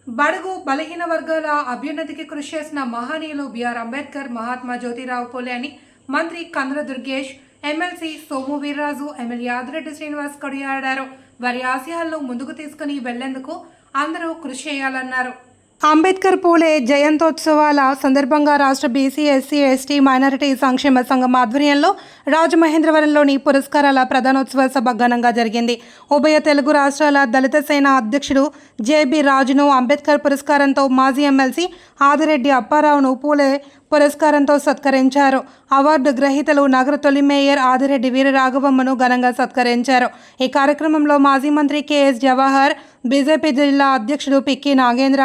బడుగు బలహీన వర్గాల అభ్యున్నతికి కృషి చేసిన మహనీయులు బిఆర్ అంబేద్కర్, మహాత్మా జ్యోతిరావు పూలే అని మంత్రి కందుల దుర్గేష్, ఎమ్మెల్సీ సోము వీర్రాజు, ఎమ్మెల్యే ఆదిరెడ్డి శ్రీనివాస్ కొనియాడారు. వారి ఆశయాలను ముందుకు తీసుకుని వెళ్లేందుకు అందరూ కృషి చేయాలన్నారు. అంబేద్కర్ పూలే జయంతోత్సవాల సందర్భంగా రాష్ట్ర బీసీ, ఎస్సీ, ఎస్టీ, మైనారిటీ సంక్షేమ సంఘం ఆధ్వర్యంలో రాజమహేంద్రవరంలోని పురస్కారాల ప్రధానోత్సవ సభ ఘనంగా జరిగింది. ఉభయ తెలుగు రాష్ట్రాల దళిత సేన అధ్యక్షుడు జేబీ రాజును అంబేద్కర్ పురస్కారంతో, మాజీ ఎమ్మెల్సీ ఆదిరెడ్డి అప్పారావును పూలే పురస్కారంతో సత్కరించారు. అవార్డు గ్రహీతలు నగర తొలి మేయర్ ఆదిరెడ్డి వీరరాఘవమ్మను ఘనంగా సత్కరించారు. ఈ కార్యక్రమంలో మాజీ మంత్రి కెఎస్ జవహర్, బీజేపీ జిల్లా అధ్యక్షుడు పిక్కి నాగేంద్ర,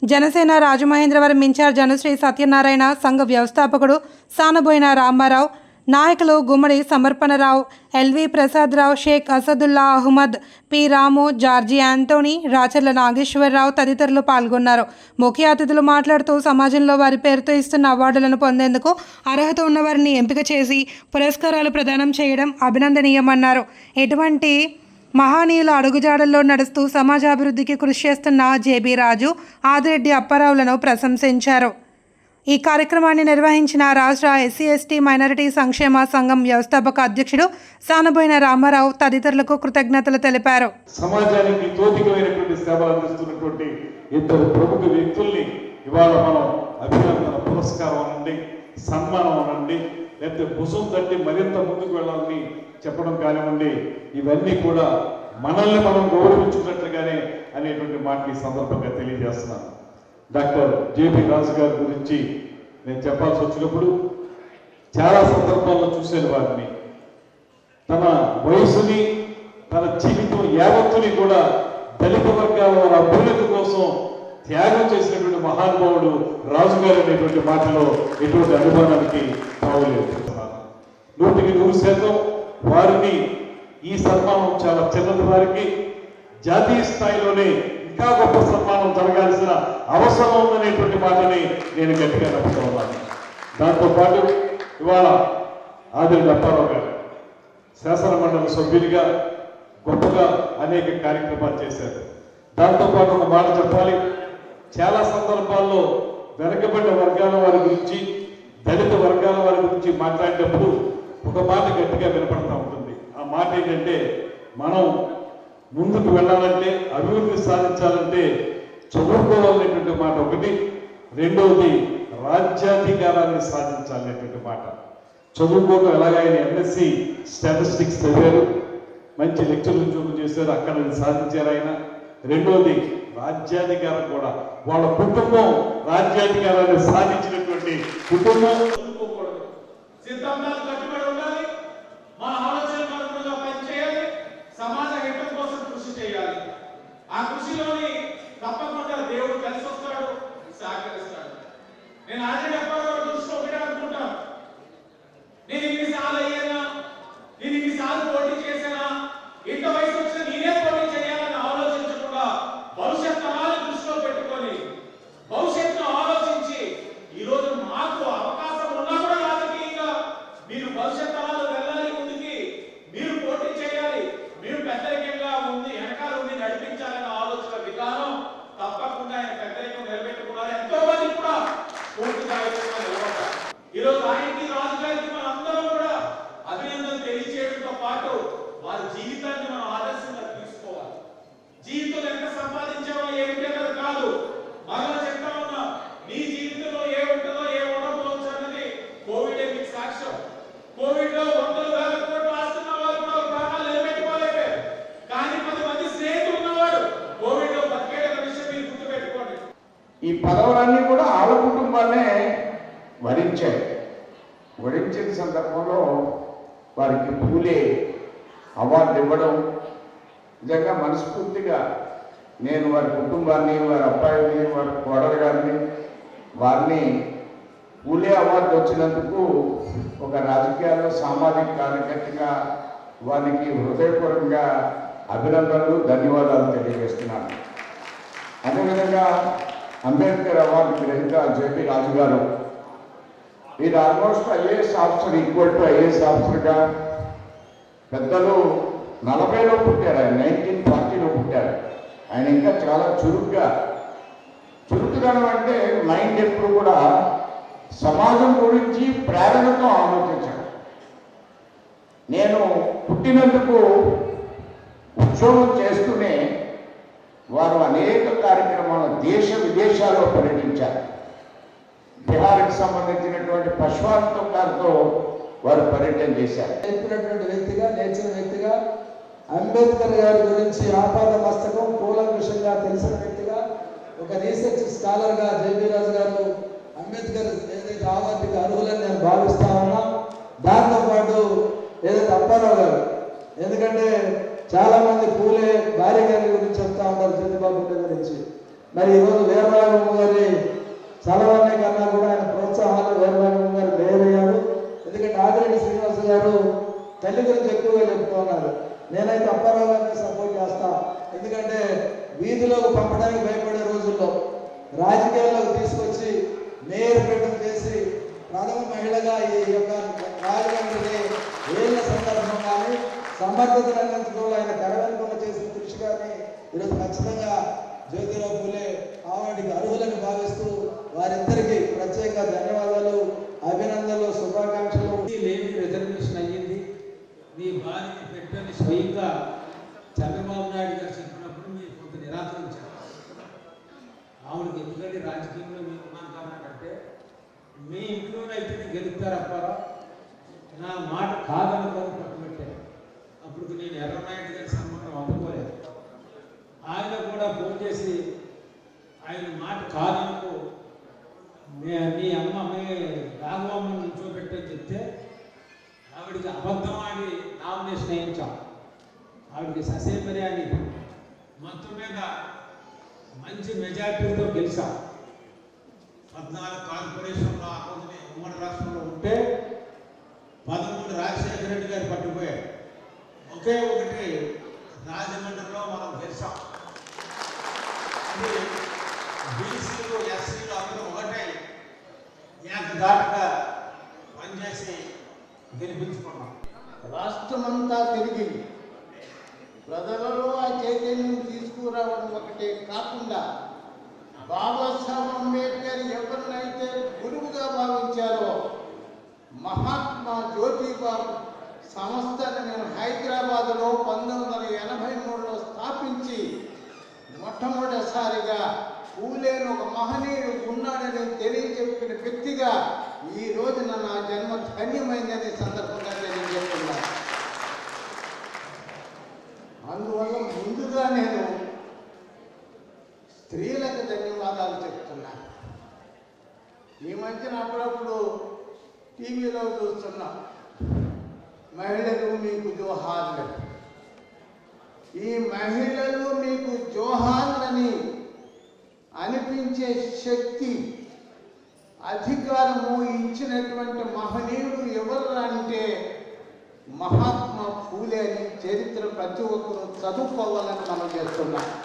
జనసేన రాజమహేంద్రవరం ఇన్ఛార్జ్ అనుశ్రీ సత్యనారాయణ, సంఘ వ్యవస్థాపకుడు సానబోయిన రామారావు, నాయకులు గుమ్మడి సమర్పణరావు, ఎల్వి ప్రసాదరావు, షేక్ అసదుల్లా అహ్మద్, పి రాము, జార్జి యాంటోనీ, రాచర్ల నాగేశ్వరరావు తదితరులు పాల్గొన్నారు. ముఖ్య అతిథులు మాట్లాడుతూ సమాజంలో వారి పేరుతో ఇస్తున్న అవార్డులను పొందేందుకు అర్హత ఉన్నవారిని ఎంపిక చేసి పురస్కారాలు ప్రదానం చేయడం అభినందనీయమన్నారు. ఎటువంటి మహనీయుల అడుగుజాడల్లో నడుస్తూ సమాజాభివృద్ధికి కృషి చేస్తున్న జేబీ రాజు, ఆదిరెడ్డి అప్పారావులను ప్రశంసించారు. ఈ కార్యక్రమాన్ని నిర్వహించిన రాష్ట్ర ఎస్సీ, ఎస్టీ, మైనారిటీ సంక్షేమ సంఘం వ్యవస్థాపక అధ్యక్షుడు సానబోయిన రామారావు తదితరులకు కృతజ్ఞతలు తెలిపారు. సమాజానికి తోతికమైనటువంటి సేవలు అందిస్తున్నటువంటి ఇద్దరు ప్రముఖ వ్యక్తుల్ని ఇవాళ మనం అభినందన పురస్కారం అనండి, సన్మానం అనండి, లేకపోతే భుజం తట్టి మరింత ముందుకు వెళ్ళాలని చెప్పడం కానివ్వండి, ఇవన్నీ కూడా మనల్ని మనం గౌరవించుకున్నట్లుగానే అనేటువంటి మాట ఈ సందర్భంగా తెలియజేస్తున్నాను. డాక్టర్ జేబీ రాజు గారి గురించి నేను చెప్పాల్సి వచ్చినప్పుడు చాలా సందర్భాల్లో చూశాను వారిని. తన వయసుని, తన జీవితం యావత్తుని కూడా దళిత వర్గాల వారి అభ్యున్నతి కోసం త్యాగం చేసినటువంటి మహానుభావుడు రాజుగారు అనేటువంటి మాటలో ఎటువంటి అనుమానానికి తావులేదు. 100% వారిని ఈ సన్మానం చాలా చిన్నది, వారికి జాతీయ స్థాయిలోనే ఇంకా గొప్ప సన్మానం జరగాల్సిన అవసరం ఉందనేటువంటి మాటని నేను గట్టిగా నమ్ముతూ ఉన్నాను. దాంతోపాటు ఇవాళ ఆదిరెడ్డి అప్పారావు గారు శాసన మండలి సభ్యులుగా గొప్పగా అనేక కార్యక్రమాలు చేశారు. దాంతోపాటు ఒక మాట చెప్పాలి, చాలా సందర్భాల్లో వెనకబడిన వర్గాల వారి గురించి, దళిత వర్గాల వారి గురించి మాట్లాడేటప్పుడు ఒక మాట గట్టిగా వినపడతా ఉంటుంది. ఆ మాట ఏంటంటే, మనం ముందుకు వెళ్ళాలంటే, అభివృద్ధి సాధించాలంటే చదువుకోవాలనేటువంటి మాట ఒకటి, రెండవది రాజ్యాధికారాన్ని సాధించాలనేటువంటి మాట. చదువుకోవడం ఎలాగ ఆయన ఎంఎస్సి స్టాటిస్టిక్స్ చదివారు, మంచి లెక్చర్ ఉద్యోగం చేశారు, అక్కడ సాధించారు ఆయన. రెండవది రాజ్యాధికారం కూడా, వాళ్ళ కుటుంబం రాజ్యాధికారాన్ని సాధించినటువంటి కుటుంబం. సిద్ధాంతాలు కట్టుబడి ఉండాలి, మన ఆలోచన మార్గంలో పనిచేయాలి, సమాజ హితం కోసం కృషి చేయాలి. ఆ కృషిలోని తప్పకుండా దేవుడు కలిసి వస్తాడు, సహకరిస్తాడు. నేను ఆదిరెడ్డి అప్పారావు దృష్టిలో ఒకటే అనుకుంటాను, నేను ఇన్నిసార్లు అయ్యానా, నేను ఇన్నిసార్లు పోటీ చేశానా, ఇంత వయసు వచ్చిన నేనే పోటీ చేయాలని ఆలోచించకుండా భవిష్యత్ తరాలను దృష్టిలో పెట్టుకొని భవిష్యత్తును ఆలోచించి ఈరోజు మాకు అవకాశం ఉన్నా కూడా రాజకీయంగా మీరు భవిష్యత్ తరాలు వెళ్ళాలి, ముందుకి మీరు పోటీ చేయాలి, మీరు పెద్దరికంగా ఉంది వెనకాల ఉంది నడిపించాలనే ఆలోచన విధానం తప్పకుండా ఆయన పెద్దరికం నిలబెట్టుకున్నారు. ఎంతో మంది కూడా పూర్తిగా నిలబడ్డారు. ఈరోజు ఆయనకి రాజుగారికి మన అందరం కూడా అభినందనలు తెలియజేయడంతో పాటు వారి జీవితాన్ని మనం ఆదర్శంగా తీసుకోవాలి. జీవితంలో ఎంత సంపాదించామో ఏమిటన్నది కాదు, మరలా చెప్తా ఉన్నా, నీ జీవితంలో ఏ ఉంటుందో ఏ ఉండకపోవచ్చు అన్నది కోవిడ్ మీకు సాక్ష్యం. కోవిడ్ లో 100,000 కోట్లు ఆస్తున్న వాళ్ళు కూడా ప్రాణాలు నిలబెట్టుకోలేకపోయారు. కానీ 10 మంది స్నేహితులు ఉన్నవాడు కోవిడ్ లో బతికేటన్న విషయం మీరు గుర్తుపెట్టుకోండి. ఈ పదవులన్నీ కూడా ఆళ్ళ కుటుంబాన్నే వరించాయి. వరించిన సందర్భంలో వారికి పూలే అవార్డు ఇవ్వడం నిజంగా మనస్ఫూర్తిగా నేను వారి కుటుంబాన్ని, వారి అబ్బాయిని, వారి కోడలు గారిని, వారిని పూలే అవార్డు వచ్చినందుకు ఒక రాజకీయాల్లో సామాజిక కార్యకర్తగా వారికి హృదయపూర్వకంగా అభినందనలు, ధన్యవాదాలు తెలియజేస్తున్నాను. అదేవిధంగా అంబేద్కర్ అవార్డు గ్రహీత జేబీ రాజు గారు, వీరు almost IAS officer, equal to IAS ఆఫీసర్గా పెద్దలు 40లో పుట్టారు, ఆయన 1940లో పుట్టారు. ఆయన ఇంకా చాలా చురుగ్గా చురుకుదనం అంటే మైండ్ ఎప్పుడు కూడా సమాజం గురించి ప్రేరణతో ఆలోచించాడు. నేను పుట్టినందుకు ఉద్యోగం చేస్తూనే వారు అనేక కార్యక్రమాలు దేశ విదేశాల్లో పర్యటించారు. బీహార్కి సంబంధించినటువంటి పశ్వాంతో గారితో వారు పర్యటన చేశారు. చెప్పినటువంటి వ్యక్తిగా, నేర్చిన వ్యక్తిగా, అంబేద్కర్ గారి గురించి ఆపాద మస్తకం కూలంకషంగా తెలిసిన వ్యక్తిగా, ఒక రీసెర్చ్ స్కాలర్గా జేబీ రాజు గారు అంబేద్కర్ ఏదైతే అవార్డుకి అర్హులని నేను భావిస్తా ఉన్నా. దాంతోపాటు ఏదైతే అప్పారావు గారు, ఎందుకంటే చాలామంది పూలే భార్య గారి గురించి చెప్తా ఉంటారు, జ్యోతిబాబు గురించి. మరి ఈరోజు వీరరాఘవ గారి చలవన్నే కన్నా కూడా ఆయన ప్రోత్సాహాలు వీరరాఘవ గారు లేరయ్యారు. ఎందుకంటే ఆదిరెడ్డి శ్రీనివాస గారు తల్లి గురించి ఎక్కువగా చెప్పుకున్నారు. నేనైతే అప్పారావు గారిని సపోర్ట్ చేస్తా. ఎందుకంటే వీధిలోకి పంపడానికి భయపడే రోజుల్లో రాజకీయాల్లోకి తీసుకొచ్చి మేయర్ పీఠం చేసి ప్రథమ మహిళగా ఈ యొక్క రాజమండ్రిని ఏళ్ళ సందర్భం కానీ సమర్థతను అందించడంలో ఆయన తెరవెనుకున్న చేసిన కృషి కానీ ఈరోజు ఖచ్చితంగా జ్యోతిరావు పూలే అవార్డుకి అర్హులని భావిస్తూ వారిద్దరికీ ప్రత్యేక ధన్యవాదాలు, అభినందనలు, శుభాకాంక్షలు. లేని రిజర్వేషన్ అయ్యింది, మీ భార్యని పెట్టని స్వయంగా చంద్రబాబు నాయుడు గారు చెప్పినప్పుడు మీరు కొంత నిరాకరించారు. ఆవిడకి ఎందుకంటే రాజకీయంలో మేము ఉన్నాం కాబట్టి మీ ఇంట్లోనైతే గెలుస్తారప్పారా, నా మాట కాదనుకొని పట్టుబట్టారు. అప్పుడు నేను ఎర్రనాయుడు గారి సంబంధం అందుకోలేదు. ఆయన కూడా ఫోన్ చేసి ఆయన మాట కాదనుకో, మీ అమ్మ మీ రాఘవమ్మ నిల్చోబెట్టని చెప్తే ఆవిడికి అబద్ధం ఆడి నామినేషన్ వేయించాం. ఆవిడికి ససేపరి అని మొత్తం మీద మంచి మెజార్టీతో గెలిచాం. 14 కార్పొరేషన్లో ఆ రోజునే ఉమ్మడి రాష్ట్రంలో ఉంటే 13 రాజశేఖర రెడ్డి గారు పట్టుకుపోయారు. ఒకే ఒకటి రాజమండ్రిలో మనం గెలిచాం. అది బీసీలు, ఎస్సీలు అందరూ ఒకటే ఏకదాటిగా పనిచేసి గెలిపించుకున్నాం. రాష్ట్రమంతా తిరిగి ప్రజలలో ఆ చైతన్యం తీసుకురావడం ఒకటే కాకుండా బాబాసాహెబ్ అంబేద్కర్ ఎవరినైతే గురువుగా భావించారో మహాత్మా జ్యోతిబాబు సంస్థను నేను హైదరాబాద్లో 1983లో స్థాపించి మొట్టమొదటిసారిగా పూలేను ఒక మహనీయుడు ఉన్నాడని తెలియజెప్పిన వ్యక్తిగా ఈ రోజున నా జన్మ ధన్యమైందని సందర్భంగా తెలియజేస్తున్నాను. అందువల్ల ముందుగా నేను స్త్రీలకు ధన్యవాదాలు చెప్తున్నాను. ఈ మధ్యన అప్పుడప్పుడు టీవీలో చూస్తున్నా, మహిళలు మీకు జోహార్లు. ఈ మహిళలు మీకు జోహార్లని అనిపించే శక్తి, అధికారము ఇచ్చినటువంటి మహనీయుడు ఎవరు అంటే మహాత్మా పూలే అని చరిత్ర ప్రతి ఒక్కరూ చదువుకోవాలని మనం చేస్తున్నాం.